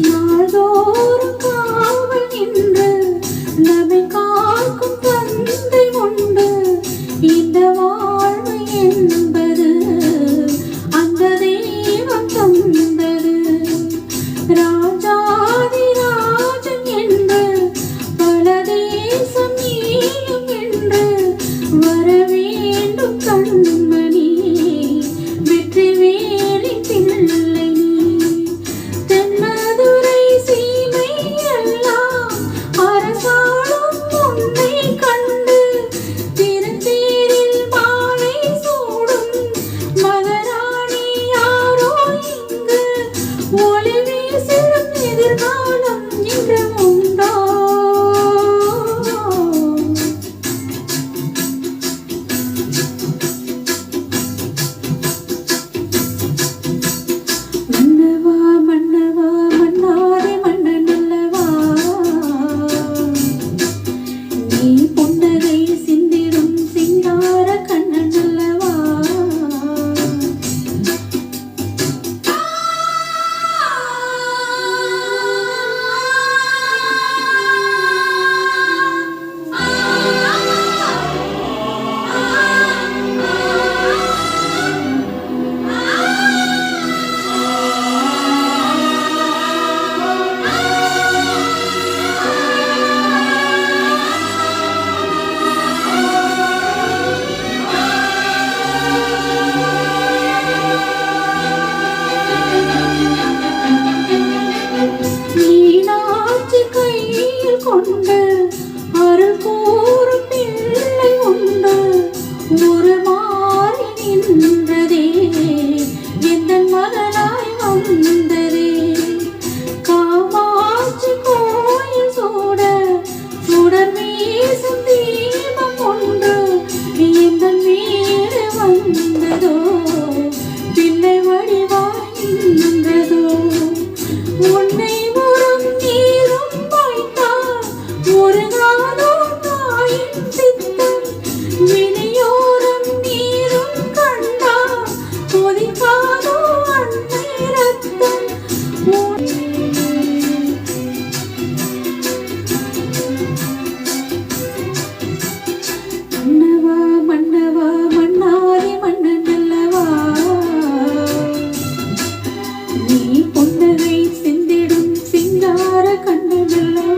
நாள்தோறும் காவல் நின்று நம்மை காக்கும் தந்தை உண்டு. இந்த வாழ்வு என்பது அந்த தெய்வம் தந்தது. ராஜாதி ராஜன் என்று பல தேசம் நீயும் என்று வர வேண்டும் கண்மணி, வெற்றி வேலி பிள்ளை நீ. தென்மதுரை சீமை எல்லாம் அரசாளும் உன்னை கண்டு திருத்தேரில் மாலை சூடும் மகராணி யாரோ இங்கு ஒளி வீசிடும் எதிர்காலம் இன்று உண்டோ? மன்னவா மன்னவா மன்னாரே மன்னன் அல்லவா, நீ புன்னகை சிந்திடும் சிங்கார கண்ணன் அல்லவா. மீனாட்சி கையில் கொண்டு அருள் கூறும் பிள்ளை உண்டு. ஒரு மாறி நின்றதே எந்தன் மகனாய் வந்ததே. காமாட்சி கோயில் சூட சுடர் வீசும் தீபம் ஒன்று எந்தன் வீடு வந்ததோ, பிள்ளை வடிவாய் நின்றதோ. உன்னை உறும் நீரும் வைத்தார் ஒரு நாளோ தாயின் சித்தம், வினையோரம் நீரும் கண்டார் கொதிக்காதோ அன்னை ரத்தம். மன்னவா மன்னவா மன்னாரே மன்னன் அல்லவா, நீ புன்னகை சிந்திடும் சிங்கார கண்ணன் அல்லவா.